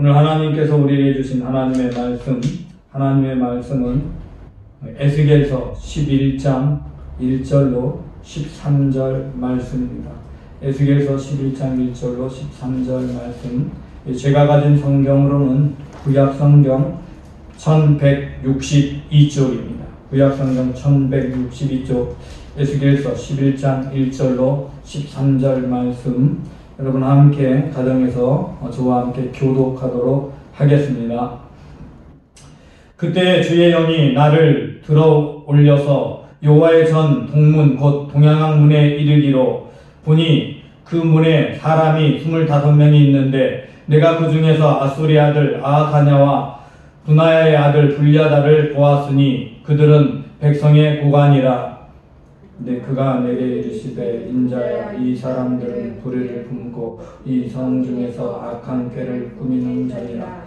오늘 하나님께서 우리에게 주신 하나님의 말씀은 에스겔서 11장 1절로 13절 말씀입니다. 에스겔서 11장 1절로 13절 말씀. 제가 가진 성경으로는 구약성경 1162쪽입니다. 구약성경 1162쪽 에스겔서 11장 1절로 13절 말씀, 여러분 함께 가정에서 저와 함께 교독하도록 하겠습니다. 그때 주의 영이 나를 들어 올려서 여호와의 전 동문 곧 동양항 문에 이르기로, 보니 그 문에 사람이 25명이 있는데 내가 그 중에서 아수리 아들 아하냐와 분하야의 아들 불야다를 보았으니 그들은 백성의 고관이라. 근데 그가 내게 이르시되, 인자야, 이 사람들은 불의를 품고 이 성 중에서 악한 꾀를 꾸미는 자니라.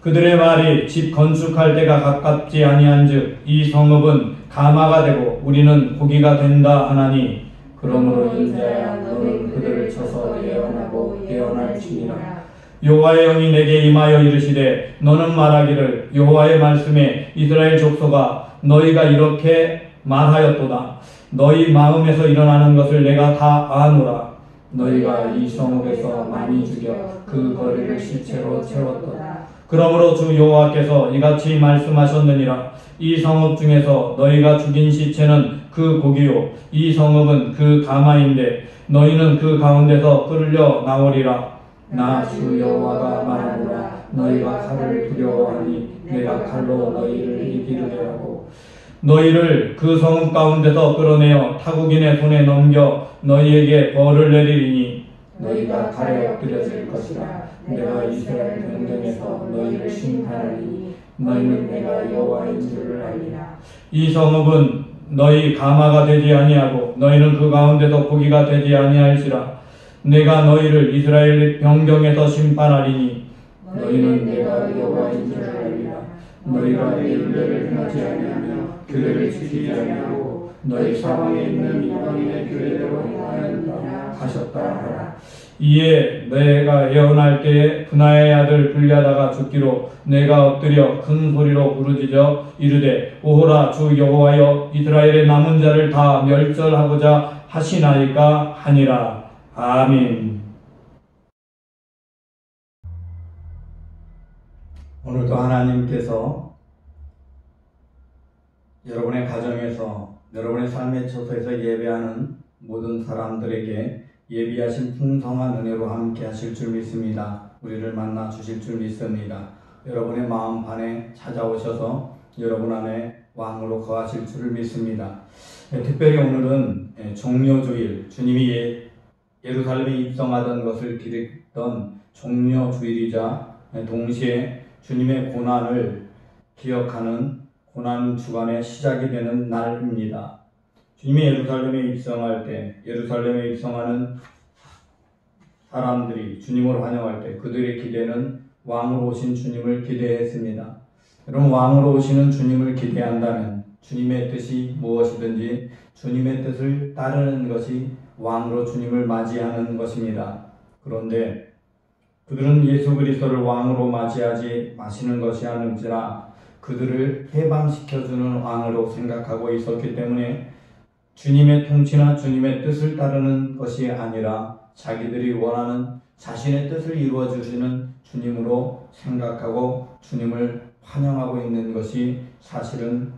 그들의 말이 집 건축할 때가 가깝지 아니한즉 이 성읍은 가마가 되고 우리는 고기가 된다 하나니, 그러므로 인자야, 너는 그들을 쳐서 예언하고 예언할지니라. 여호와의 영이 내게 임하여 이르시되, 너는 말하기를, 여호와의 말씀에 이스라엘 족속아, 너희가 이렇게 말하였도다. 너희 마음에서 일어나는 것을 내가 다 아노라. 너희가 이 성읍에서 많이 죽여 그 거리를 시체로 채웠도다. 그러므로 주 여호와께서 이같이 말씀하셨느니라. 이 성읍 중에서 너희가 죽인 시체는 그 고기요, 이 성읍은 그 가마인데 너희는 그 가운데서 끌려 나오리라. 나 주 여호와가 말하노라. 너희가 칼을 두려워하니 내가 칼로 너희를 이기르게 하고 너희를 그 성읍 가운데서 끌어내어 타국인의 손에 넘겨 너희에게 벌을 내리리니, 너희가 칼에 엎드려질 것이라. 내가 이스라엘 변경에서 너희를 심판하리니 너희는 내가 여호와인 줄을 알리라. 이 성읍은 너희 가마가 되지 아니하고 너희는 그 가운데서 고기가 되지 아니할지라. 내가 너희를 이스라엘 변경에서 심판하리니 너희는 내가 여호와인 줄을 알리라. 너희가 내 율례를 행하지 아니하며 규례를 지키지 아니하고 너희 사방에 있는 이방인의 규례대로 행하였다 하셨다 하라. 이에 내가 예언할 때에 분하야의 아들 불야다가 죽기로 내가 엎드려 큰 소리로 부르짖어 이르되, 오호라, 주 여호와여, 이스라엘의 남은 자를 다 멸절하고자 하시나이까 하니라. 아멘. 오늘도 하나님께서 여러분의 가정에서, 여러분의 삶의 처소에서 예배하는 모든 사람들에게 예비하신 풍성한 은혜로 함께 하실 줄 믿습니다. 우리를 만나 주실 줄 믿습니다. 여러분의 마음판에 찾아오셔서 여러분 안에 왕으로 거하실 줄을 믿습니다. 특별히 오늘은 종료주일, 주님이 예루살렘에 입성하던 것을 기리던 종료주일이자 동시에 주님의 고난을 기억하는 고난 주간의 시작이 되는 날입니다. 주님이 예루살렘에 입성할 때, 예루살렘에 입성하는 사람들이 주님을 환영할 때 그들의 기대는 왕으로 오신 주님을 기대했습니다. 여러분, 왕으로 오시는 주님을 기대한다면 주님의 뜻이 무엇이든지 주님의 뜻을 따르는 것이 왕으로 주님을 맞이하는 것입니다. 그런데 그들은 예수 그리스도를 왕으로 맞이하지 마시는 것이 아닌지라 그들을 해방시켜주는 왕으로 생각하고 있었기 때문에 주님의 통치나 주님의 뜻을 따르는 것이 아니라 자기들이 원하는 자신의 뜻을 이루어주시는 주님으로 생각하고 주님을 환영하고 있는 것이 사실은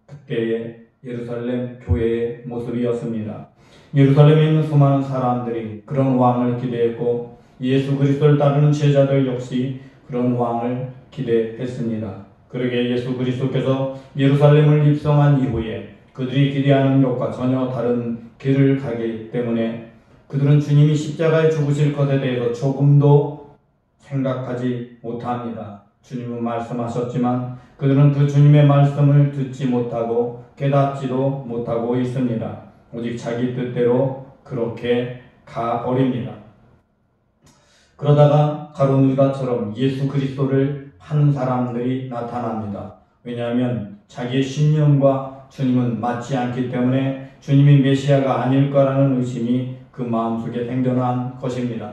그때의 예루살렘 교회의 모습이었습니다. 예루살렘에 있는 수많은 사람들이 그런 왕을 기대했고 예수 그리스도를 따르는 제자들 역시 그런 왕을 기대했습니다. 그러게 예수 그리스도께서 예루살렘을 입성한 이후에 그들이 기대하는 것과 전혀 다른 길을 가기 때문에 그들은 주님이 십자가에 죽으실 것에 대해서 조금도 생각하지 못합니다. 주님은 말씀하셨지만 그들은 그 주님의 말씀을 듣지 못하고 깨닫지도 못하고 있습니다. 오직 자기 뜻대로 그렇게 가버립니다. 그러다가 가룟 유다처럼 예수 그리스도를 판 사람들이 나타납니다. 왜냐하면 자기의 신념과 주님은 맞지 않기 때문에 주님이 메시아가 아닐까라는 의심이 그 마음속에 생겨난 것입니다.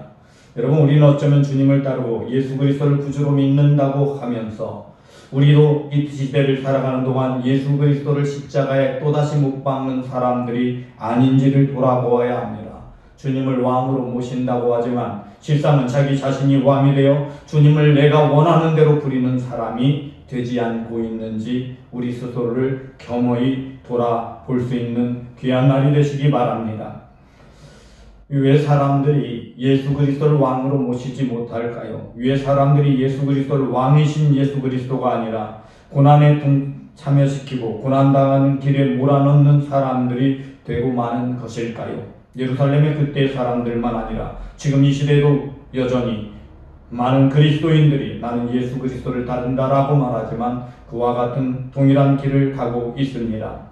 여러분, 우리는 어쩌면 주님을 따르고 예수 그리스도를 구주로 믿는다고 하면서 우리도 이 시대를 살아가는 동안 예수 그리스도를 십자가에 또다시 못 박는 사람들이 아닌지를 돌아보아야 합니다. 주님을 왕으로 모신다고 하지만 실상은 자기 자신이 왕이 되어 주님을 내가 원하는 대로 부리는 사람이 되지 않고 있는지 우리 스스로를 겸허히 돌아볼 수 있는 귀한 날이 되시기 바랍니다. 왜 사람들이 예수 그리스도를 왕으로 모시지 못할까요? 왜 사람들이 예수 그리스도를 왕이신 예수 그리스도가 아니라 고난에 참여시키고 고난당하는 길에 몰아넣는 사람들이 되고 마는 것일까요? 예루살렘의 그때의 사람들만 아니라 지금 이 시대에도 여전히 많은 그리스도인들이 나는 예수 그리스도를 따른다라고 말하지만 그와 같은 동일한 길을 가고 있습니다.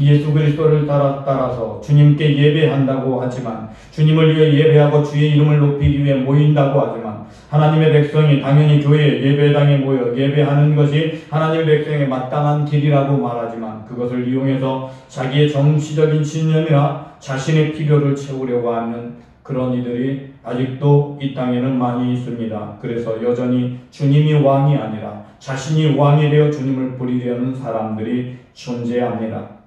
예수 그리스도를 따라서 주님께 예배한다고 하지만 주님을 위해 예배하고 주의 이름을 높이기 위해 모인다고 하지만 하나님의 백성이 당연히 교회 예배당에 모여 예배하는 것이 하나님의 백성의 마땅한 길이라고 말하지만 그것을 이용해서 자기의 정치적인 신념이나 자신의 필요를 채우려고 하는 그런 이들이 아직도 이 땅에는 많이 있습니다. 그래서 여전히 주님이 왕이 아니라 자신이 왕이 되어 주님을 부리려는 사람들이 존재합니다.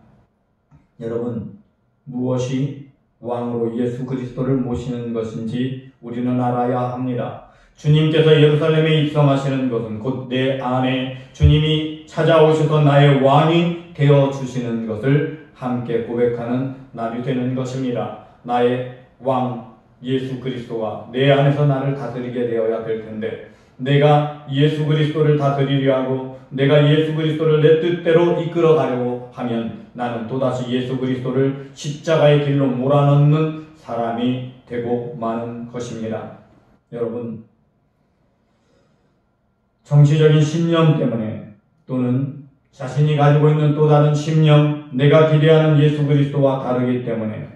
여러분, 무엇이 왕으로 예수 그리스도를 모시는 것인지 우리는 알아야 합니다. 주님께서 예루살렘에 입성하시는 것은 곧 내 안에 주님이 찾아오셔서 나의 왕이 되어주시는 것을 함께 고백하는 날이 되는 것입니다. 나의 왕 예수 그리스도가 내 안에서 나를 다스리게 되어야 될 텐데 내가 예수 그리스도를 다스리려 하고 내가 예수 그리스도를 내 뜻대로 이끌어 가려고 하면 나는 또다시 예수 그리스도를 십자가의 길로 몰아넣는 사람이 되고 마는 것입니다. 여러분, 정치적인 신념 때문에 또는 자신이 가지고 있는 또 다른 신념, 내가 기대하는 예수 그리스도와 다르기 때문에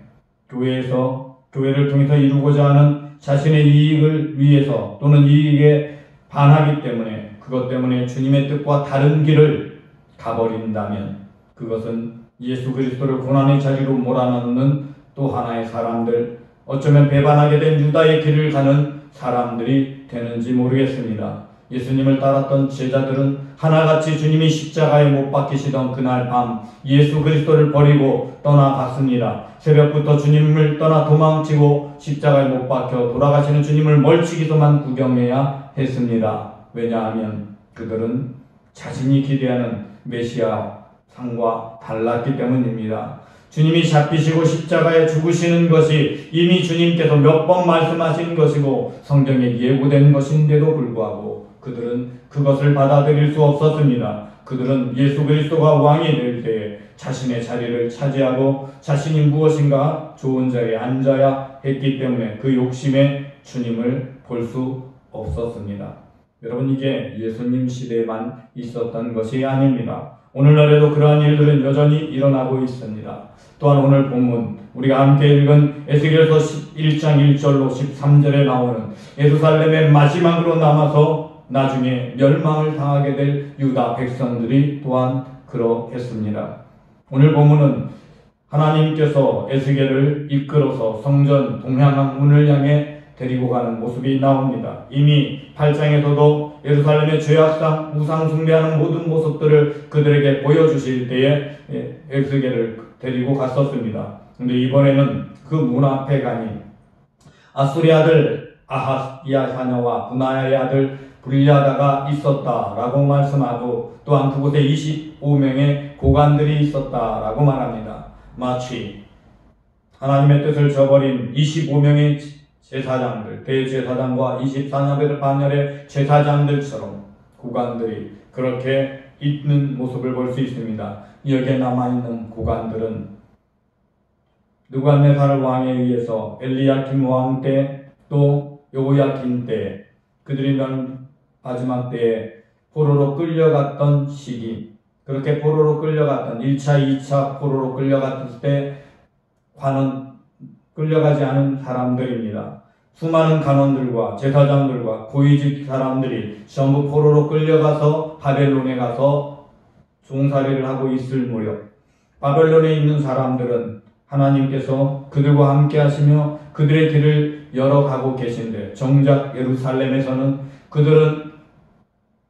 교회를 통해서 이루고자 하는 자신의 이익을 위해서 또는 이익에 반하기 때문에 그것 때문에 주님의 뜻과 다른 길을 가버린다면 그것은 예수 그리스도를 고난의 자리로 몰아넣는 또 하나의 사람들, 어쩌면 배반하게 된 유다의 길을 가는 사람들이 되는지 모르겠습니다. 예수님을 따랐던 제자들은 하나같이 주님이 십자가에 못 박히시던 그날 밤 예수 그리스도를 버리고 떠나갔습니다. 새벽부터 주님을 떠나 도망치고 십자가에 못 박혀 돌아가시는 주님을 멀찍이서만 구경해야 했습니다. 왜냐하면 그들은 자신이 기대하는 메시아 상과 달랐기 때문입니다. 주님이 잡히시고 십자가에 죽으시는 것이 이미 주님께서 몇 번 말씀하신 것이고 성경에 예고된 것인데도 불구하고 그들은 그것을 받아들일 수 없었습니다. 그들은 예수 그리스도가 왕이 될 때에 자신의 자리를 차지하고 자신이 무엇인가 좋은 자리에 앉아야 했기 때문에 그 욕심에 주님을 볼 수 없었습니다. 여러분, 이게 예수님 시대에만 있었던 것이 아닙니다. 오늘날에도 그러한 일들은 여전히 일어나고 있습니다. 또한 오늘 본문 우리가 함께 읽은 에스겔서 1장 1절로 13절에 나오는 예루살렘의 마지막으로 남아서 나중에 멸망을 당하게 될 유다 백성들이 또한 그러했습니다. 오늘 본문은 하나님께서 에스겔을 이끌어서 성전 동향한 문을 향해 데리고 가는 모습이 나옵니다. 이미 8장에서도 예루살렘의 죄악상, 우상 숭배하는 모든 모습들을 그들에게 보여주실 때에 에스겔을 데리고 갔었습니다. 근데 이번에는 그 문 앞에 가니 아수리 아들 아하스야 자녀와 분하야의 아들 불리하다가 있었다라고 말씀하고 또한 그곳에 25명의 고관들이 있었다라고 말합니다. 마치 하나님의 뜻을 저버린 25명의 제사장들, 대제사장과 24반열의 제사장들처럼 고관들이 그렇게 있는 모습을 볼 수 있습니다. 여기에 남아있는 고관들은 느부갓네살 왕에 의해서 엘리야kim 왕 때 또 여호야kim 때 그들이 마지막 때에 포로로 끌려갔던 시기, 그렇게 포로로 끌려갔던 1차, 2차 포로로 끌려갔을 때 끌려가지 않은 사람들입니다. 수많은 간원들과 제사장들과 고위직 사람들이 전부 포로로 끌려가서 바벨론에 가서 종살이를 하고 있을 무렵 바벨론에 있는 사람들은 하나님께서 그들과 함께 하시며 그들의 길을 열어가고 계신데 정작 예루살렘에서는 그들은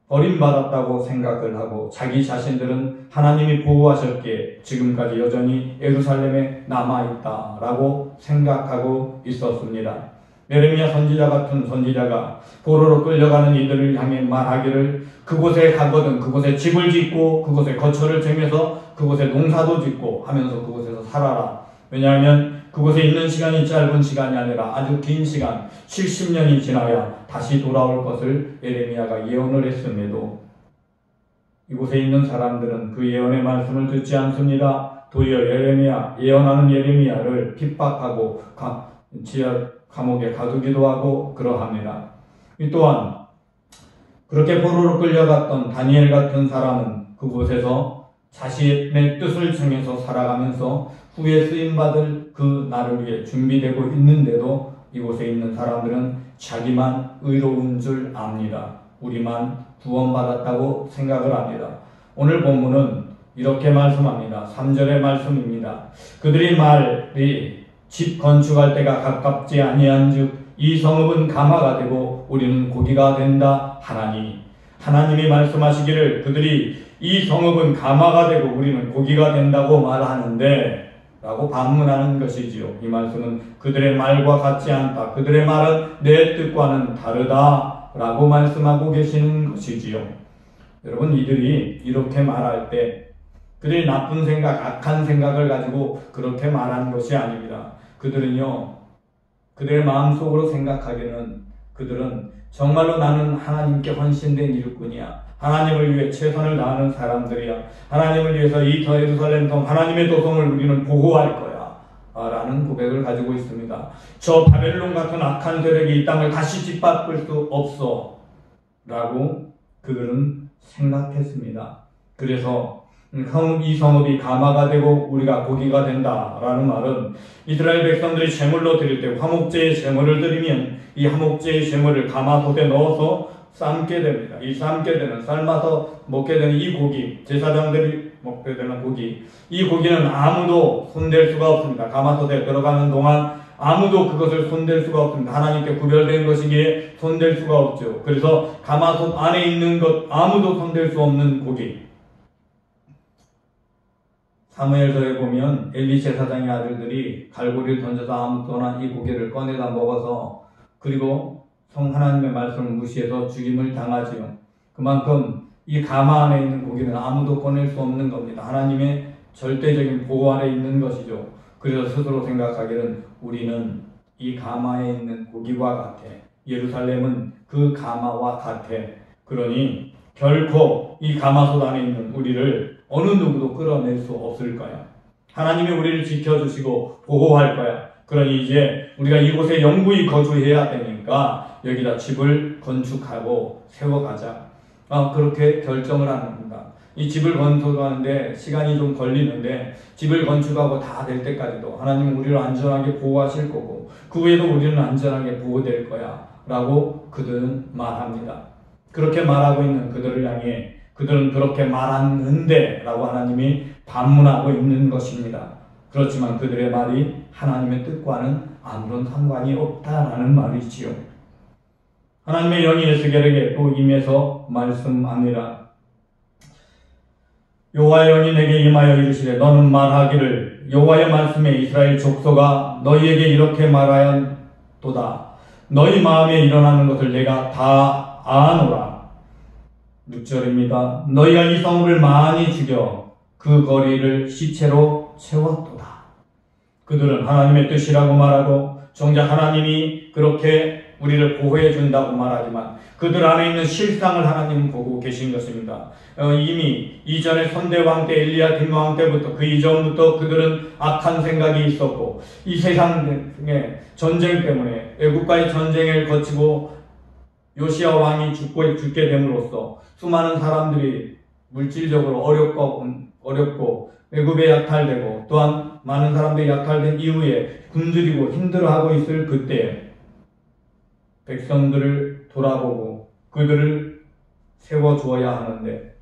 버림받았다고 생각을 하고 자기 자신들은 하나님이 보호하셨기에 지금까지 여전히 예루살렘에 남아있다라고 생각하고 있었습니다. 예레미야 선지자 같은 선지자가 포로로 끌려가는 이들을 향해 말하기를 그곳에 가거든 그곳에 집을 짓고 그곳에 거처를 정해서 그곳에 농사도 짓고 하면서 그곳에서 살아라. 왜냐하면 그곳에 있는 시간이 짧은 시간이 아니라 아주 긴 시간 70년이 지나야 다시 돌아올 것을 예레미야가 예언을 했음에도 이곳에 있는 사람들은 그 예언의 말씀을 듣지 않습니다. 도리어 예언하는 예레미야를 핍박하고 감옥에 가두기도 하고 그러합니다. 이 또한 그렇게 포로로 끌려갔던 다니엘 같은 사람은 그곳에서 자신의 뜻을 정해서 살아가면서 후에 쓰임받을 그 날을 위해 준비되고 있는데도 이곳에 있는 사람들은 자기만 의로운 줄 압니다. 우리만 구원받았다고 생각을 합니다. 오늘 본문은 이렇게 말씀합니다. 3절의 말씀입니다. 그들의 말이 집 건축할 때가 가깝지 아니한즉 이 성읍은 가마가 되고 우리는 고기가 된다 하나니 하나님이 말씀하시기를 그들이 이 성읍은 가마가 되고 우리는 고기가 된다고 말하는데 라고 반문하는 것이지요. 이 말씀은 그들의 말과 같지 않다. 그들의 말은 내 뜻과는 다르다 라고 말씀하고 계시는 것이지요. 여러분 이들이 이렇게 말할 때 그들이 나쁜 생각, 악한 생각을 가지고 그렇게 말하는 것이 아닙니다. 그들은요, 그들의 마음속으로 생각하기는 그들은 정말로 나는 하나님께 헌신된 일꾼이야. 하나님을 위해 최선을 다하는 사람들이야. 하나님을 위해서 이 예루살렘 성, 하나님의 도성을 우리는 보호할 거야. 라는 고백을 가지고 있습니다. 저 바벨론 같은 악한 세력이 이 땅을 다시 짓밟을 수 없어. 라고 그들은 생각했습니다. 그래서 이 성읍이 가마가 되고 우리가 고기가 된다라는 말은 이스라엘 백성들이 제물로 드릴 때 화목제의 제물을 드리면 이 화목제의 제물을 가마솥에 넣어서 삶게 됩니다. 이 삶게 되는 삶아서 먹게 되는 이 고기, 제사장들이 먹게 되는 고기, 이 고기는 아무도 손댈 수가 없습니다. 가마솥에 들어가는 동안 아무도 그것을 손댈 수가 없습니다. 하나님께 구별된 것이기에 손댈 수가 없죠. 그래서 가마솥 안에 있는 것 아무도 손댈 수 없는 고기. 사무엘서에 보면 엘리 제사장의 아들들이 갈고리를 던져서 아무거나 이 고기를 꺼내다 먹어서 그리고 성 하나님의 말씀을 무시해서 죽임을 당하지요. 그만큼 이 가마 안에 있는 고기는 아무도 꺼낼 수 없는 겁니다. 하나님의 절대적인 보호 안에 있는 것이죠. 그래서 스스로 생각하기는 우리는 이 가마에 있는 고기와 같아. 예루살렘은 그 가마와 같아. 그러니 결코 이 가마솥 안에 있는 우리를 어느 누구도 끌어낼 수 없을 거야. 하나님이 우리를 지켜주시고 보호할 거야. 그러니 이제 우리가 이곳에 영구히 거주해야 되니까 여기다 집을 건축하고 세워가자. 그렇게 결정을 하는 겁니다. 이 집을 건축하는데 시간이 좀 걸리는데 집을 건축하고 다 될 때까지도 하나님은 우리를 안전하게 보호하실 거고 그 후에도 우리는 안전하게 보호될 거야 라고 그들은 말합니다. 그렇게 말하고 있는 그들을 향해 그들은 그렇게 말하는데 라고 하나님이 반문하고 있는 것입니다. 그렇지만 그들의 말이 하나님의 뜻과는 아무런 상관이 없다라는 말이지요. 하나님의 영이 에스겔에게 또 임해서 말씀합니다. 여호와의 영이 내게 임하여 이르시되 너는 말하기를 여호와의 말씀에 이스라엘 족속아 너희에게 이렇게 말하였도다. 너희 마음에 일어나는 것을 내가 다 아노라. 6절입니다. 너희가 이 성읍을 많이 죽여 그 거리를 시체로 채웠도다. 그들은 하나님의 뜻이라고 말하고 정작 하나님이 그렇게 우리를 보호해 준다고 말하지만 그들 안에 있는 실상을 하나님은 보고 계신 것입니다. 이미 이전에 선대왕 때 엘리야 김왕 때부터 그 이전부터 그들은 악한 생각이 있었고 이 세상의 전쟁 때문에 애국과의 전쟁을 거치고 요시야 왕이 죽게 됨으로써 수많은 사람들이 물질적으로 어렵고 애굽에 약탈되고 또한 많은 사람들이 약탈된 이후에 굶주리고 힘들어하고 있을 그때 백성들을 돌아보고 그들을 세워주어야 하는데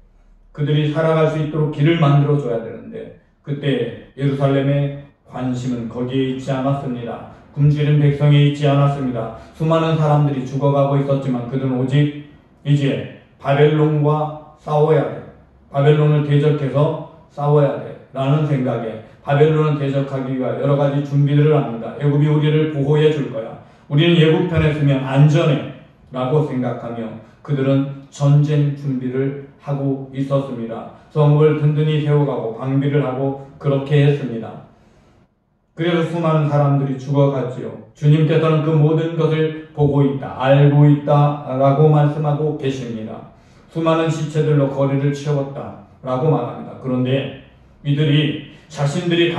그들이 살아갈 수 있도록 길을 만들어줘야 되는데 그때 예루살렘의 관심은 거기에 있지 않았습니다. 굶주린 백성에 있지 않았습니다. 수많은 사람들이 죽어가고 있었지만 그들은 오직 이제 바벨론과 싸워야 돼. 바벨론을 대적해서 싸워야 돼. 라는 생각에 바벨론을 대적하기 위해 여러 가지 준비들을 합니다. 애굽이 우리를 보호해 줄 거야. 우리는 애굽 편에 서면 안전해. 라고 생각하며 그들은 전쟁 준비를 하고 있었습니다. 성읍을 든든히 세워가고 방비를 하고 그렇게 했습니다. 그래서 수많은 사람들이 죽어갔지요. 주님께서는 그 모든 것을 보고 있다, 알고 있다 라고 말씀하고 계십니다. 수많은 시체들로 거리를 채웠다 라고 말합니다. 그런데 이들이 자신들이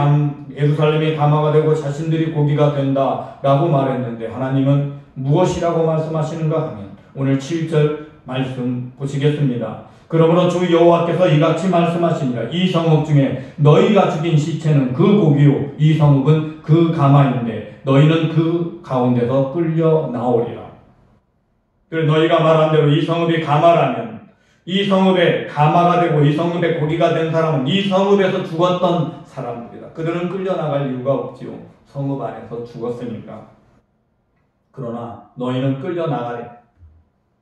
예루살렘이 감화가 되고 자신들이 고기가 된다 라고 말했는데 하나님은 무엇이라고 말씀하시는가 하면 오늘 7절 말씀 보시겠습니다. 그러므로 주 여호와께서 이같이 말씀하십니다. 이 성읍 중에 너희가 죽인 시체는 그 고기요 이 성읍은 그 가마인데 너희는 그 가운데서 끌려 나오리라. 그래서 너희가 말한 대로 이 성읍이 가마라면 이 성읍에 가마가 되고 이 성읍에 고기가 된 사람은 이 성읍에서 죽었던 사람들이다. 그들은 끌려나갈 이유가 없지요. 성읍 안에서 죽었으니까. 그러나 너희는 끌려나가래.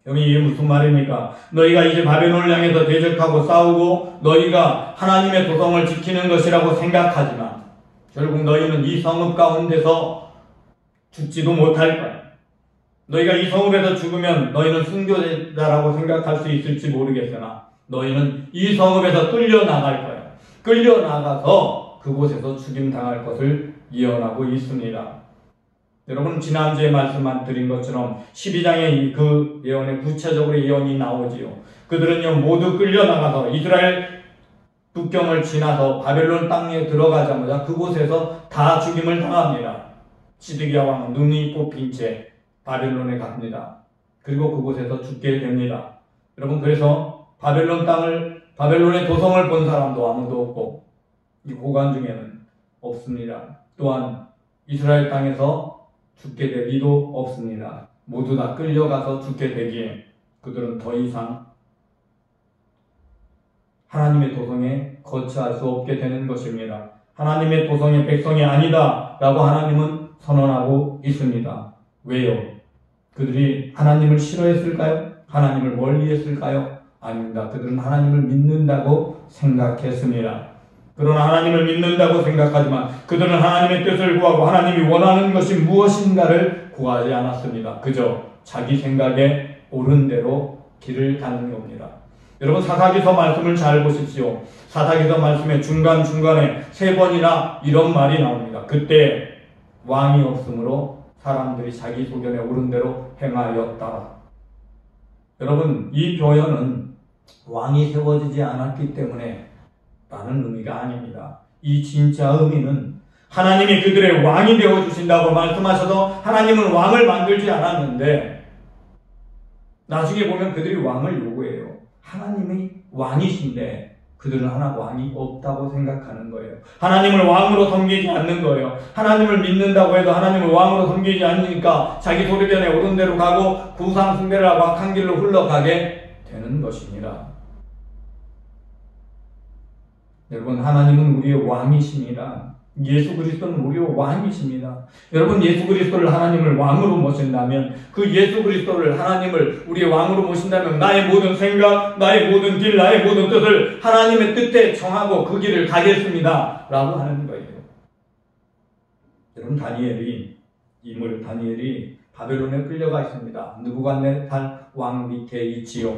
여기 이게 무슨 말입니까? 너희가 이제 바벨론을 향해서 대적하고 싸우고 너희가 하나님의 도성을 지키는 것이라고 생각하지만 결국 너희는 이 성읍 가운데서 죽지도 못할 거야. 너희가 이 성읍에서 죽으면 너희는 순교자라고 생각할 수 있을지 모르겠으나 너희는 이 성읍에서 끌려나갈 거야. 끌려나가서 그곳에서 죽임당할 것을 예언하고 있습니다. 여러분 지난주에 말씀만 드린 것처럼 12장에 그 예언에 구체적으로 예언이 나오지요. 그들은요 모두 끌려나가서 이스라엘 국경을 지나서 바벨론 땅에 들어가자마자 그곳에서 다 죽임을 당합니다. 시드기야 왕은 눈이 뽑힌 채 바벨론에 갑니다. 그리고 그곳에서 죽게 됩니다. 여러분 그래서 바벨론의 도성을 본 사람도 아무도 없고 이 고관 중에는 없습니다. 또한 이스라엘 땅에서 죽게 될 리도 없습니다. 모두 다 끌려가서 죽게 되기에 그들은 더 이상 하나님의 도성에 거처할 수 없게 되는 것입니다. 하나님의 도성의 백성이 아니다 라고 하나님은 선언하고 있습니다. 왜요? 그들이 하나님을 싫어했을까요? 하나님을 멀리했을까요? 아닙니다. 그들은 하나님을 믿는다고 생각했습니다. 그러나 하나님을 믿는다고 생각하지만 그들은 하나님의 뜻을 구하고 하나님이 원하는 것이 무엇인가를 구하지 않았습니다. 그저 자기 생각에 옳은 대로 길을 가는 겁니다. 여러분 사사기서 말씀을 잘 보십시오. 사사기서 말씀의 중간중간에 3번이나 이런 말이 나옵니다. 그때 왕이 없으므로 사람들이 자기 소견에 옳은 대로 행하였다. 여러분 이 표현은 왕이 세워지지 않았기 때문에 라는 의미가 아닙니다. 이 진짜 의미는 하나님이 그들의 왕이 되어주신다고 말씀하셔서 하나님은 왕을 만들지 않았는데 나중에 보면 그들이 왕을 요구해요. 하나님이 왕이신데 그들은 왕이 없다고 생각하는 거예요. 하나님을 왕으로 섬기지 않는 거예요. 하나님을 믿는다고 해도 하나님을 왕으로 섬기지 않으니까 자기 소리변에 옳은 대로 가고 구상 숭배를 하고 악한 길로 흘러가게 되는 것입니다. 여러분 하나님은 우리의 왕이십니다. 예수 그리스도는 우리의 왕이십니다. 여러분 예수 그리스도를 하나님을 왕으로 모신다면 그 예수 그리스도를 하나님을 우리의 왕으로 모신다면 나의 모든 생각, 나의 모든 길, 나의 모든 뜻을 하나님의 뜻에 정하고 그 길을 가겠습니다 라고 하는 거예요. 여러분 다니엘이 바벨론에 끌려가 있습니다. 느부갓네살 왕 밑에 있지요.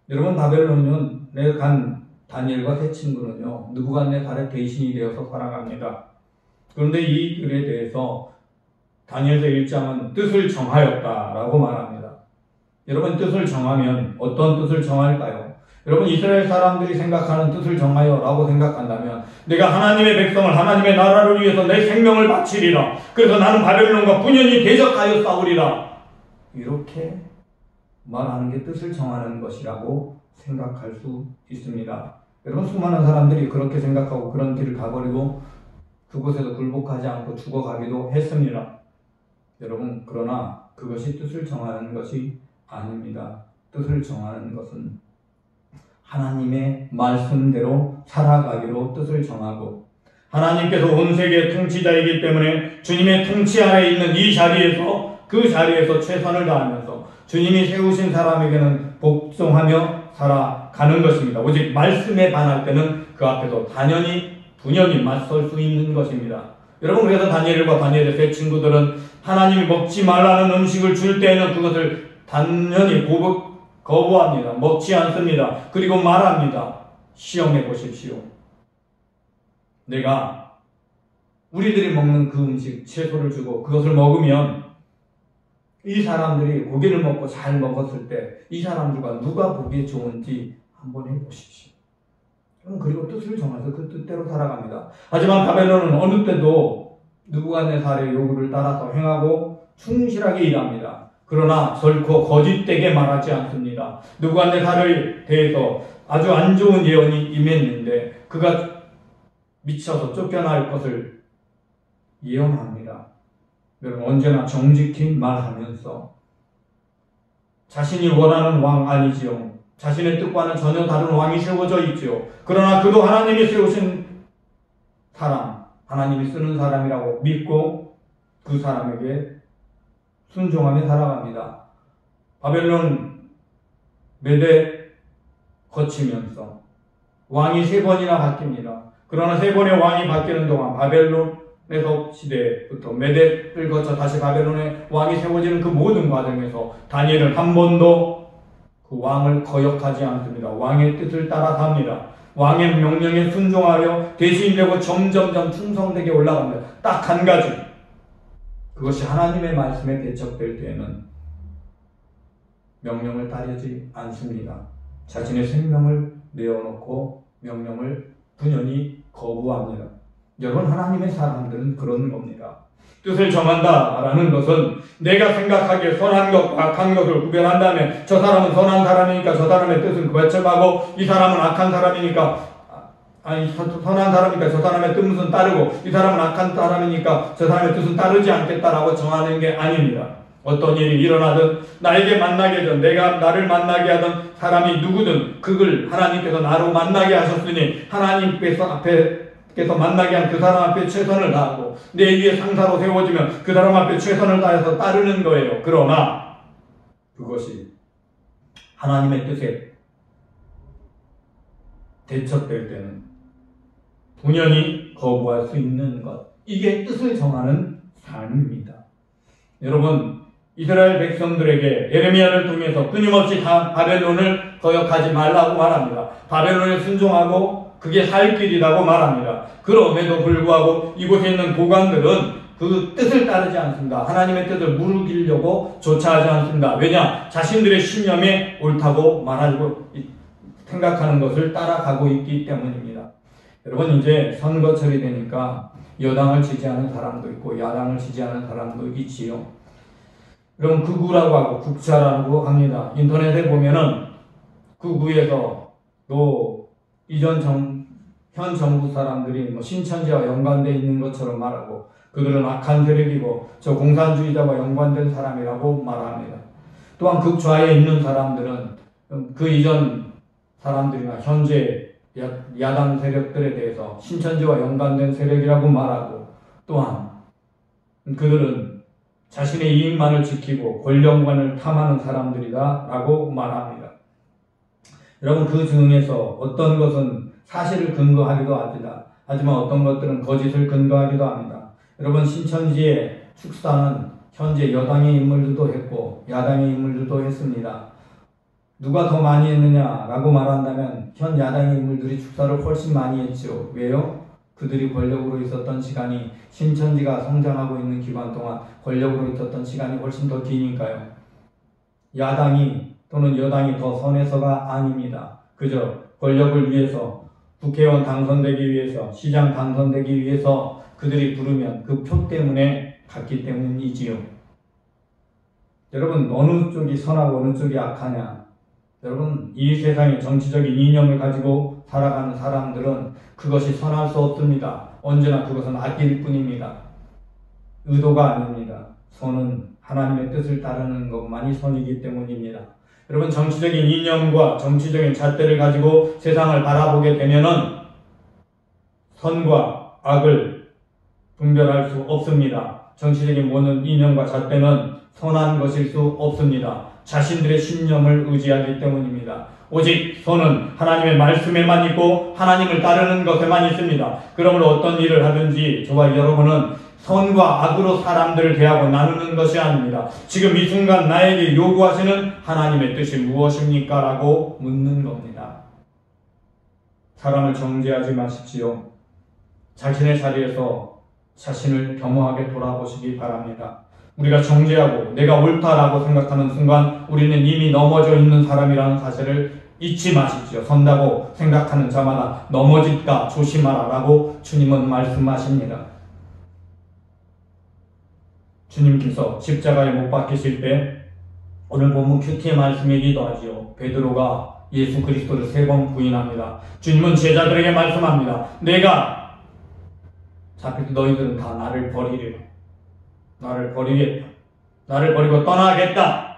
여러분 바벨론에 간 다니엘과 세 친구는요 느부갓네살의 대신이 되어서 살아갑니다. 그런데 이 글에 대해서 다니엘서 1장은 뜻을 정하였다라고 말합니다. 여러분 뜻을 정하면 어떤 뜻을 정할까요? 여러분 이스라엘 사람들이 생각하는 뜻을 정하여 라고 생각한다면 내가 하나님의 백성을 하나님의 나라를 위해서 내 생명을 바치리라. 그래서 나는 바벨론과 분연히 대적하여 싸우리라. 이렇게 말하는 게 뜻을 정하는 것이라고 생각할 수 있습니다. 여러분 수많은 사람들이 그렇게 생각하고 그런 길을 가버리고 그곳에서 굴복하지 않고 죽어가기도 했습니다. 여러분 그러나 그것이 뜻을 정하는 것이 아닙니다. 뜻을 정하는 것은 하나님의 말씀대로 살아가기로 뜻을 정하고 하나님께서 온 세계의 통치자이기 때문에 주님의 통치 아래에 있는 이 자리에서 그 자리에서 최선을 다하면서 주님이 세우신 사람에게는 복종하며 살아가는 것입니다. 오직 말씀에 반할 때는 그 앞에서 분연히 맞설 수 있는 것입니다. 여러분, 그래서 다니엘과 다니엘의 세 친구들은 하나님이 먹지 말라는 음식을 줄 때에는 그것을 단연히 거부합니다. 먹지 않습니다. 그리고 말합니다. 시험해 보십시오. 내가 우리들이 먹는 그 음식, 채소를 주고 그것을 먹으면 이 사람들이 고기를 먹고 잘 먹었을 때 이 사람들과 누가 보기에 좋은지 한번 해보십시오. 그리고 뜻을 정해서 그 뜻대로 살아갑니다. 하지만 바벨론은 어느 때도 느부갓네살의 요구를 따라서 행하고 충실하게 일합니다. 그러나 결코 거짓되게 말하지 않습니다. 느부갓네살에 대해서 아주 안 좋은 예언이 임했는데 그가 미쳐서 쫓겨날 것을 예언합니다. 여러분, 언제나 정직히 말하면서 자신이 원하는 왕 아니지요. 자신의 뜻과는 전혀 다른 왕이 세워져 있지요. 그러나 그도 하나님이 세우신 사람, 하나님이 쓰는 사람이라고 믿고 그 사람에게 순종하며 살아갑니다. 바벨론 메대 거치면서 왕이 3번이나 바뀝니다. 그러나 3번의 왕이 바뀌는 동안 바벨론에서 시대부터 메대를 거쳐 다시 바벨론의 왕이 세워지는 그 모든 과정에서 다니엘은 한 번도 그 왕을 거역하지 않습니다. 왕의 뜻을 따라 삽니다. 왕의 명령에 순종하여 대신되고 점점점 충성되게 올라갑니다. 딱 한 가지. 그것이 하나님의 말씀에 대척될 때에는 명령을 따르지 않습니다. 자신의 생명을 내어놓고 명령을 분연히 거부합니다. 여러분, 하나님의 사람들은 그런 겁니다. 뜻을 정한다라는 것은 내가 생각하기에 선한 것과 악한 것을 구별한다면 저 사람은 선한 사람이니까 저 사람의 뜻은 거쳐가고 이 사람은 악한 사람이니까 선한 사람이니까 저 사람의 뜻은 따르고 이 사람은 악한 사람이니까 저 사람의 뜻은 따르지 않겠다라고 정하는 게 아닙니다. 어떤 일이 일어나든 나에게 만나게 된 나를 만나게 하던 사람이 누구든 그걸 하나님께서 나로 만나게 하셨으니 하나님께서 만나게 한 그 사람 앞에 최선을 다하고 내 위에 상사로 세워지면 그 사람 앞에 최선을 다해서 따르는 거예요. 그러나 그것이 하나님의 뜻에 대척될 때는 분연히 거부할 수 있는 것, 이게 뜻을 정하는 삶입니다. 여러분, 이스라엘 백성들에게 예레미야를 통해서 끊임없이 다 바벨론을 거역하지 말라고 말합니다. 바벨론에 순종하고 그게 살 길이라고 말합니다. 그럼에도 불구하고 이곳에 있는 고관들은 그 뜻을 따르지 않습니다. 하나님의 뜻을 무르기려고 조차하지 않습니다. 왜냐? 자신들의 신념에 옳다고 말하고 생각하는 것을 따라가고 있기 때문입니다. 여러분, 이제 선거철이 되니까 여당을 지지하는 사람도 있고 야당을 지지하는 사람도 있지요. 여러분, 극우라고 하고 국자라고 합니다. 인터넷에 보면은 극우에서 또 현 정부 사람들이 신천지와 연관되어 있는 것처럼 말하고 그들은 악한 세력이고 저 공산주의자와 연관된 사람이라고 말합니다. 또한 극좌에 있는 사람들은 그 이전 사람들이나 현재 야당 세력들에 대해서 신천지와 연관된 세력이라고 말하고 또한 그들은 자신의 이익만을 지키고 권력만을 탐하는 사람들이다 라고 말합니다. 여러분, 그 중에서 어떤 것은 사실을 근거하기도 합니다. 하지만 어떤 것들은 거짓을 근거하기도 합니다. 여러분, 신천지의 축사는 현재 여당의 인물들도 했고 야당의 인물들도 했습니다. 누가 더 많이 했느냐라고 말한다면 현 야당의 인물들이 축사를 훨씬 많이 했죠. 왜요? 그들이 권력으로 있었던 시간이 신천지가 성장하고 있는 기간 동안 권력으로 있었던 시간이 훨씬 더 기니까요. 야당이 또는 여당이 더 선해서가 아닙니다. 그저 권력을 위해서 국회의원 당선되기 위해서 시장 당선되기 위해서 그들이 부르면 그 표 때문에 갔기 때문이지요. 여러분, 어느 쪽이 선하고 어느 쪽이 악하냐? 여러분, 이 세상에 정치적인 이념을 가지고 살아가는 사람들은 그것이 선할 수 없습니다. 언제나 그것은 악일 뿐입니다. 의도가 아닙니다. 선은 하나님의 뜻을 따르는 것만이 선이기 때문입니다. 여러분, 정치적인 이념과 정치적인 잣대를 가지고 세상을 바라보게 되면은 선과 악을 분별할 수 없습니다. 정치적인 모든 이념과 잣대는 선한 것일 수 없습니다. 자신들의 신념을 의지하기 때문입니다. 오직 선은 하나님의 말씀에만 있고 하나님을 따르는 것에만 있습니다. 그러므로 어떤 일을 하든지 저와 여러분은 선과 악으로 사람들을 대하고 나누는 것이 아닙니다. 지금 이 순간 나에게 요구하시는 하나님의 뜻이 무엇입니까? 라고 묻는 겁니다. 사람을 정죄하지 마십시오. 자신의 자리에서 자신을 겸허하게 돌아보시기 바랍니다. 우리가 정죄하고 내가 옳다라고 생각하는 순간 우리는 이미 넘어져 있는 사람이라는 사실을 잊지 마십시오. 선다고 생각하는 자마다 넘어질까 조심하라 라고 주님은 말씀하십니다. 주님께서 십자가에 못 박히실 때 오늘 본문 큐티의 말씀이기도 하지요. 베드로가 예수 그리스도를 3번 부인합니다. 주님은 제자들에게 말씀합니다. 내가 잡힐 때 너희들은 다 나를 버리리라. 나를 버리겠다. 나를 버리고 떠나겠다.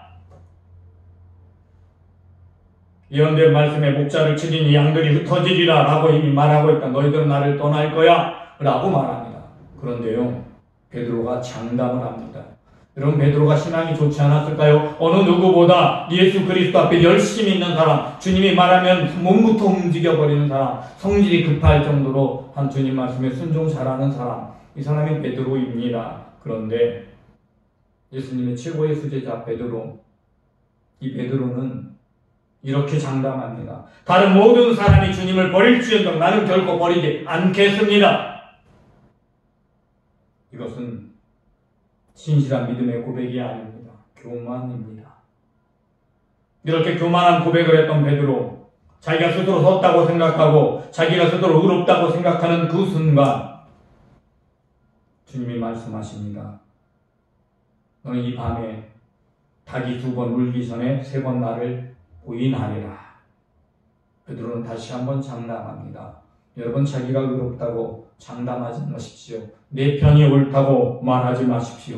예언된 말씀에 목자를 치니 양들이 흩어지리라 라고 이미 말하고 있다. 너희들은 나를 떠날 거야 라고 말합니다. 그런데요, 베드로가 장담을 합니다. 여러분, 베드로가 신앙이 좋지 않았을까요? 어느 누구보다 예수 그리스도 앞에 열심히 있는 사람, 주님이 말하면 몸부터 움직여버리는 사람, 성질이 급할 정도로 한 주님 말씀에 순종 잘하는 사람, 이 사람이 베드로입니다. 그런데 예수님의 최고의 수제자 베드로, 이 베드로는 이렇게 장담합니다. 다른 모든 사람이 주님을 버릴지언정 나는 결코 버리지 않겠습니다. 이것은 진실한 믿음의 고백이 아닙니다. 교만입니다. 이렇게 교만한 고백을 했던 베드로, 자기가 스스로 섰다고 생각하고 자기가 스스로 의롭다고 생각하는 그 순간 주님이 말씀하십니다. 너는 이 밤에 닭이 2번 울기 전에 3번 나를 부인하리라. 베드로는 다시 한번 장담합니다. 여러분, 자기가 의롭다고 장담하지 마십시오. 내 편이 옳다고 말하지 마십시오.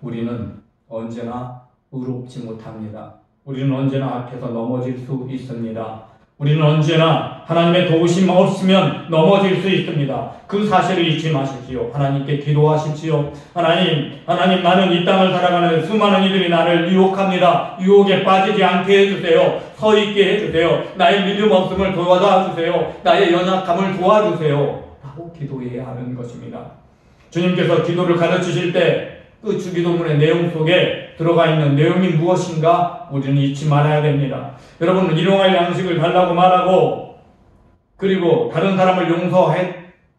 우리는 언제나 의롭지 못합니다. 우리는 언제나 앞에서 넘어질 수 있습니다. 우리는 언제나 하나님의 도우심 없으면 넘어질 수 있습니다. 그 사실을 잊지 마십시오. 하나님께 기도하십시오. 하나님, 나는 이 땅을 살아가는 수많은 이들이 나를 유혹합니다. 유혹에 빠지지 않게 해주세요. 서 있게 해주세요. 나의 믿음 없음을 도와주세요. 나의 연약함을 도와주세요. 라고 기도해야 하는 것입니다. 주님께서 기도를 가르치실 때 그 주기도문의 내용 속에 들어가 있는 내용이 무엇인가 우리는 잊지 말아야 됩니다. 여러분은 일용할 양식을 달라고 말하고, 그리고 다른 사람을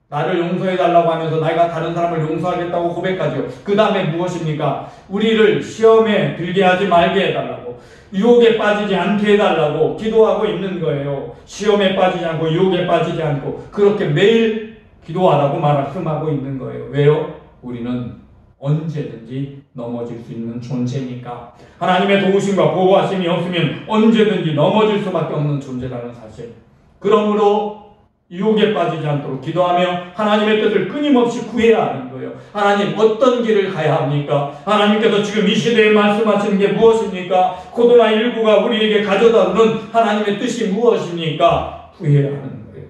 나를 용서해달라고 하면서 내가 다른 사람을 용서하겠다고 고백하죠. 그 다음에 무엇입니까? 우리를 시험에 들게 하지 말게 해달라고, 유혹에 빠지지 않게 해달라고 기도하고 있는 거예요. 시험에 빠지지 않고 유혹에 빠지지 않고 그렇게 매일 기도하라고 말씀하고 있는 거예요. 왜요? 우리는 언제든지 넘어질 수 있는 존재니까. 하나님의 도우심과 보호하심이 없으면 언제든지 넘어질 수밖에 없는 존재라는 사실. 그러므로 유혹에 빠지지 않도록 기도하며 하나님의 뜻을 끊임없이 구해야 하는 거예요. 하나님, 어떤 길을 가야 합니까? 하나님께서 지금 이 시대에 말씀하시는 게 무엇입니까? 코로나19가 우리에게 가져다 주는 하나님의 뜻이 무엇입니까? 구해야 하는 거예요.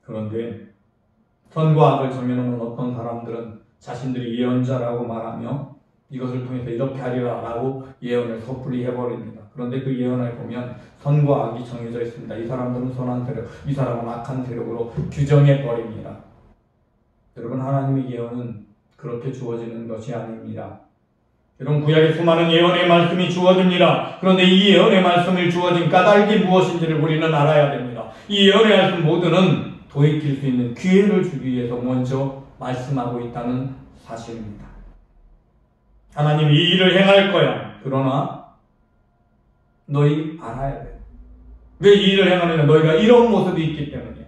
그런데 선과 악을 정해놓는 어떤 사람들은 자신들이 예언자라고 말하며 이것을 통해서 이렇게 하리라 라고 예언을 섣불리 해버립니다. 그런데 그 예언을 보면 선과 악이 정해져 있습니다. 이 사람들은 선한 세력, 이 사람은 악한 세력으로 규정해버립니다. 여러분, 하나님의 예언은 그렇게 주어지는 것이 아닙니다. 여러분, 구약에 수많은 예언의 말씀이 주어집니다. 그런데 이 예언의 말씀을 주어진 까닭이 무엇인지를 우리는 알아야 됩니다. 이 예언의 말씀 모두는 도입될 수 있는 기회를 주기 위해서 먼저 말씀하고 있다는 사실입니다. 하나님이 이 일을 행할 거야. 그러나 너희 알아야 돼. 왜 이 일을 행하느냐? 너희가 이런 모습이 있기 때문이야.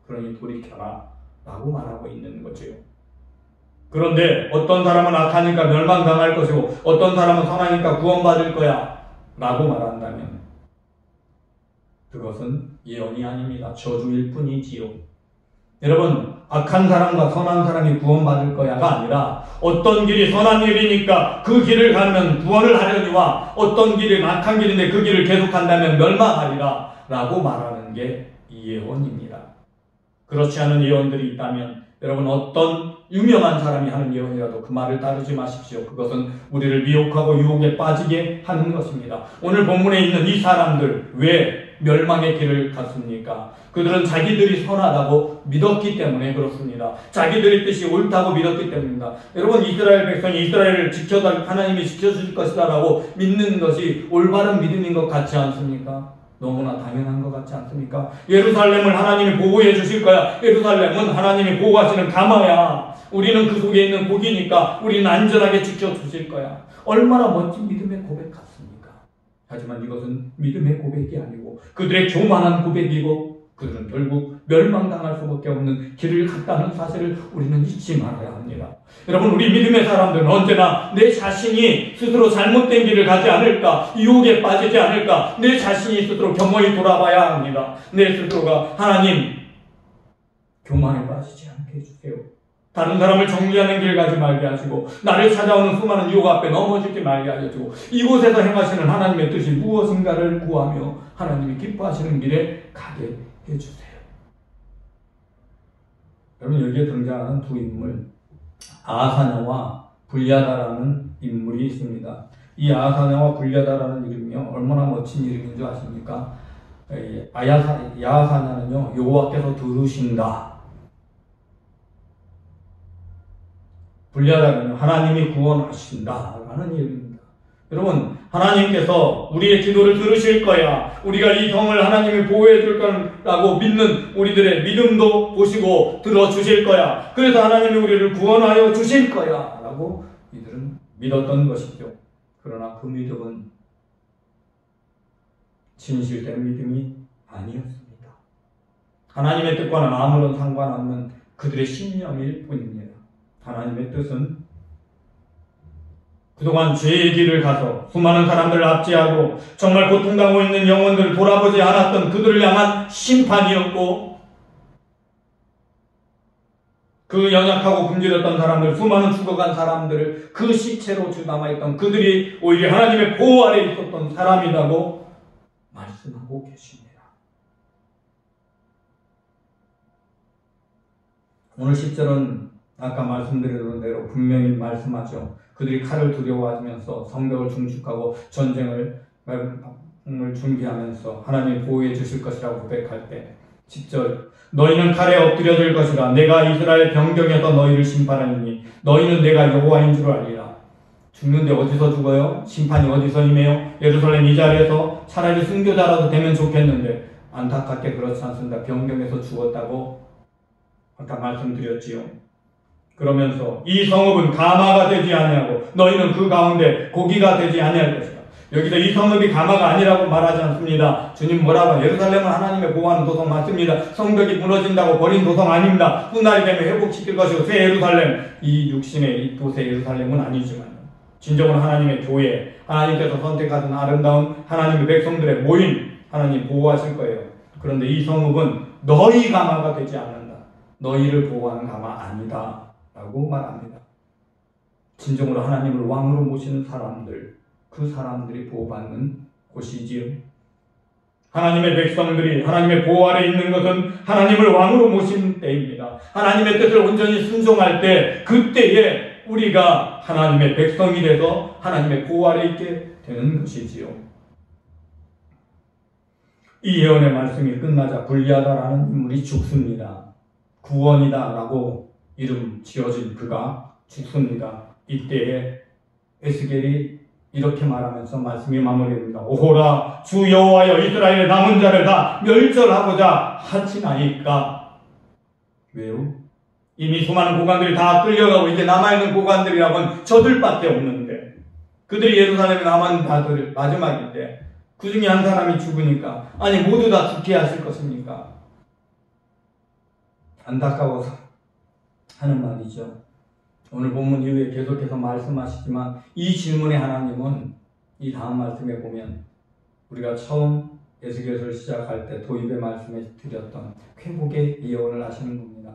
그러니 돌이켜라 라고 말하고 있는 거죠. 그런데 어떤 사람은 악하니까 멸망당할 것이고 어떤 사람은 선하니까 구원받을 거야 라고 말한다면 그것은 예언이 아닙니다. 저주일 뿐이지요. 여러분, 악한 사람과 선한 사람이 구원받을 거야가 아니라 어떤 길이 선한 일이니까 그 길을 가면 구원을 하려니와 어떤 길이 악한 길인데 그 길을 계속한다면 멸망하리라 라고 말하는 게 이 예언입니다. 그렇지 않은 예언들이 있다면 여러분 어떤 유명한 사람이 하는 예언이라도 그 말을 따르지 마십시오. 그것은 우리를 미혹하고 유혹에 빠지게 하는 것입니다. 오늘 본문에 있는 이 사람들 왜 멸망의 길을 갔습니까? 그들은 자기들이 선하다고 믿었기 때문에 그렇습니다. 자기들의 뜻이 옳다고 믿었기 때문입니다. 여러분 이스라엘 백성이 이스라엘을 하나님이 지켜줄 것이다 라고 믿는 것이 올바른 믿음인 것 같지 않습니까? 너무나 당연한 것 같지 않습니까? 예루살렘을 하나님이 보호해 주실 거야. 예루살렘은 하나님이 보호하시는 가마야. 우리는 그 속에 있는 복이니까 우리는 안전하게 지켜주실 거야. 얼마나 멋진 믿음의 고백 같습니까? 하지만 이것은 믿음의 고백이 아니고 그들의 교만한 고백이고 그들은 결국 멸망당할 수밖에 없는 길을 갔다는 사실을 우리는 잊지 말아야 합니다. 여러분 우리 믿음의 사람들은 언제나 내 자신이 스스로 잘못된 길을 가지 않을까, 유혹에 빠지지 않을까, 내 자신이 스스로 겸허히 돌아봐야 합니다. 내 스스로가 하나님 교만에 빠지지 않게 해주세요. 다른 사람을 정죄하는 길 가지 말게 하시고 나를 찾아오는 수많은 유혹 앞에 넘어지지 말게 하시고 이곳에서 행하시는 하나님의 뜻이 무엇인가를 구하며 하나님이 기뻐하시는 길에 가게 해주세요. 여러분 여기에 등장하는 두 인물 아하냐와 불야다라는 인물이 있습니다. 이 아하냐와 불야다라는 이름이요 얼마나 멋진 이름인 줄 아십니까? 야하냐는요 여호와께서 들으신다. 불야다는 하나님이 구원하신다 라는 이름입니다. 여러분 하나님께서 우리의 기도를 들으실 거야. 우리가 이 성을 하나님이 보호해 줄 거라고 믿는 우리들의 믿음도 보시고 들어주실 거야. 그래서 하나님이 우리를 구원하여 주실 거야 라고 이들은 믿었던 것이죠. 그러나 그 믿음은 진실된 믿음이 아니었습니다. 하나님의 뜻과는 아무런 상관없는 그들의 신념일 뿐입니다. 하나님의 뜻은 그동안 죄의 길을 가서 수많은 사람들을 압제하고 정말 고통당하고 있는 영혼들을 돌아보지 않았던 그들을 향한 심판이었고 그 연약하고 굶주렸던 사람들, 수많은 죽어간 사람들을 그 시체로 남아있던 그들이 오히려 하나님의 보호 아래 있었던 사람이라고 말씀하고 계십니다. 오늘 10절은 아까 말씀드린 대로 분명히 말씀하죠. 그들이 칼을 두려워하면서 성벽을 중축하고 전쟁을 준비하면서 하나님이 보호해 주실 것이라고 고백할 때 10절 너희는 칼에 엎드려질 것이라 내가 이스라엘 변경에서 너희를 심판하리니 너희는 내가 여호와인 줄 알리라. 죽는데 어디서 죽어요? 심판이 어디서 임해요? 예루살렘 이 자리에서 차라리 순교자라도 되면 좋겠는데 안타깝게 그렇지 않습니다. 변경에서 죽었다고 아까 말씀드렸지요. 그러면서 이 성읍은 가마가 되지 아니하고 너희는 그 가운데 고기가 되지 아니할 것이다. 여기서 이 성읍이 가마가 아니라고 말하지 않습니다. 주님 뭐라고? 예루살렘은 하나님의 보호하는 도성 맞습니다. 성벽이 무너진다고 버린 도성 아닙니다. 훗날이 되면 회복시킬 것이고 새 예루살렘, 이 육신의 이 도세 예루살렘은 아니지만 진정으로 하나님의 교회, 하나님께서 선택하신 아름다운 하나님의 백성들의 모임, 하나님 보호하실 거예요. 그런데 이 성읍은 너희 가마가 되지 않는다. 너희를 보호하는 가마 아니다 라고 말합니다. 진정으로 하나님을 왕으로 모시는 사람들, 그 사람들이 보호받는 곳이지요. 하나님의 백성들이 하나님의 보호 아래 있는 것은 하나님을 왕으로 모시는 때입니다. 하나님의 뜻을 온전히 순종할 때 그때에 우리가 하나님의 백성이 돼서 하나님의 보호 아래 있게 되는 것이지요. 이 예언의 말씀이 끝나자 불리하다라는 인물이 죽습니다. 구원이다 라고 이름 지어진 그가 죽습니다. 이때에 에스겔이 이렇게 말하면서 말씀이 마무리됩니다. 오호라 주 여호와여 이스라엘의 남은 자를 다 멸절하고자 하시나이까. 왜요? 이미 수많은 고관들이 다 끌려가고 이제 남아있는 고관들이라고는 저들밖에 없는데 그들이 예루살렘에 남은 자들 마지막인데 그 중에 한 사람이 죽으니까 아니 모두 다 죽게 하실 것입니까? 안타까워서 하는 말이죠. 오늘 본문 이후에 계속해서 말씀하시지만 이 질문에 하나님은 이 다음 말씀에 보면 우리가 처음 에스겔서를 시작할 때 도입의 말씀에 드렸던 회복의 예언을 하시는 겁니다.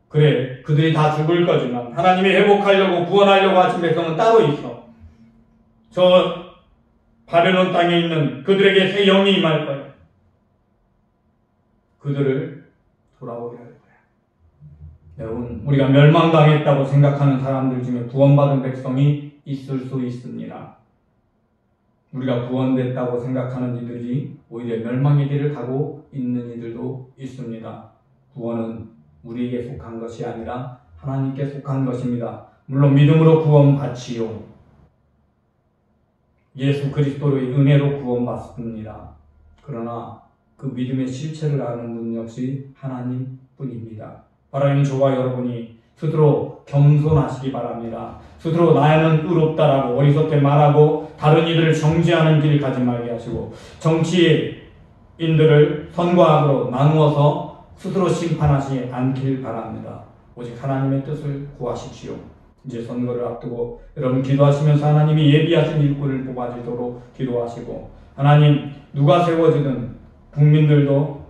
그래 그들이 다 죽을 거지만 하나님이 회복하려고 구원하려고 하신 백성은 따로 있어. 저 바벨론 땅에 있는 그들에게 새 영이 임할 거예요. 그들을 돌아오게 할 거예요. 여러분, 우리가 멸망당했다고 생각하는 사람들 중에 구원받은 백성이 있을 수 있습니다. 우리가 구원됐다고 생각하는 이들이 오히려 멸망의 길을 가고 있는 이들도 있습니다. 구원은 우리에게 속한 것이 아니라 하나님께 속한 것입니다. 물론 믿음으로 구원받지요. 예수 그리스도의 은혜로 구원받습니다. 그러나 그 믿음의 실체를 아는 분 역시 하나님뿐입니다. 바라는 저와 여러분이 스스로 겸손하시기 바랍니다. 스스로 나는 의롭다라고 어리석게 말하고 다른 이들을 정죄하는 길을 가지 말게 하시고, 정치인들을 선과 악으로 나누어서 스스로 심판하지 않길 바랍니다. 오직 하나님의 뜻을 구하십시오. 이제 선거를 앞두고 여러분 기도하시면서 하나님이 예비하신 일꾼을 뽑아주도록 기도하시고, 하나님 누가 세워지든 국민들도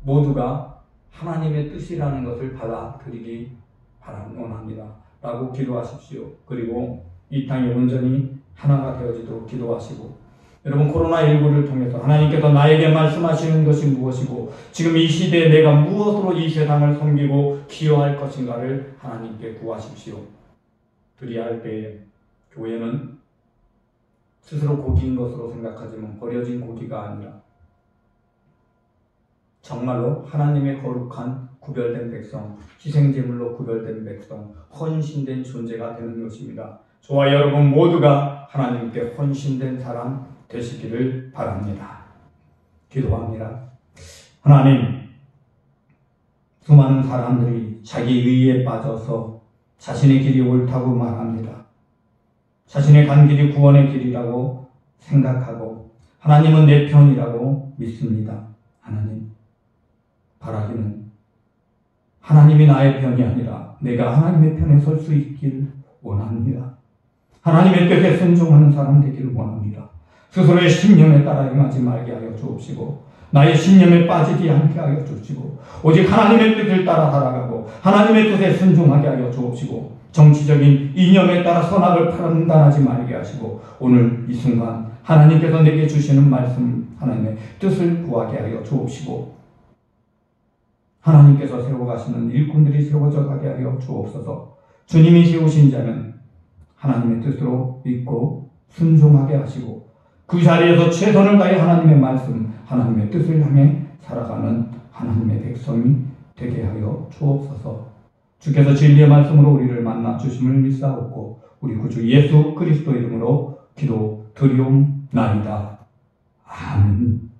모두가 하나님의 뜻이라는 것을 받아들이기 원합니다. 라고 기도하십시오. 그리고 이 땅이 온전히 하나가 되어지도록 기도하시고, 여러분 코로나19를 통해서 하나님께서 나에게 말씀하시는 것이 무엇이고 지금 이 시대에 내가 무엇으로 이 세상을 섬기고 기여할 것인가를 하나님께 구하십시오. 그리할 때에 교회는 스스로 고기인 것으로 생각하지만 버려진 고기가 아니라 정말로 하나님의 거룩한 구별된 백성, 희생제물로 구별된 백성, 헌신된 존재가 되는 것입니다. 저와 여러분 모두가 하나님께 헌신된 사람 되시기를 바랍니다. 기도합니다. 하나님, 수많은 사람들이 자기 의에 빠져서 자신의 길이 옳다고 말합니다. 자신의 간 길이 구원의 길이라고 생각하고 하나님은 내 편이라고 믿습니다. 하나님, 바라기는 하나님이 나의 편이 아니라 내가 하나님의 편에 설 수 있길 원합니다. 하나님의 뜻에 순종하는 사람 되기를 원합니다. 스스로의 신념에 따라 행하지 말게 하여 주옵시고 나의 신념에 빠지지 않게 하여 주옵시고 오직 하나님의 뜻을 따라 살아가고 하나님의 뜻에 순종하게 하여 주옵시고 정치적인 이념에 따라 선악을 판단하지 말게 하시고 오늘 이 순간 하나님께서 내게 주시는 말씀 하나님의 뜻을 구하게 하여 주옵시고 하나님께서 세워가시는 일꾼들이 세워져 가게 하여 주옵소서. 주님이 세우신 자는 하나님의 뜻으로 믿고 순종하게 하시고 그 자리에서 최선을 다해 하나님의 말씀, 하나님의 뜻을 향해 살아가는 하나님의 백성이 되게 하여 주옵소서. 주께서 진리의 말씀으로 우리를 만나 주심을 믿사옵고 우리 구주 예수 그리스도 이름으로 기도 드리옵나이다. 아멘.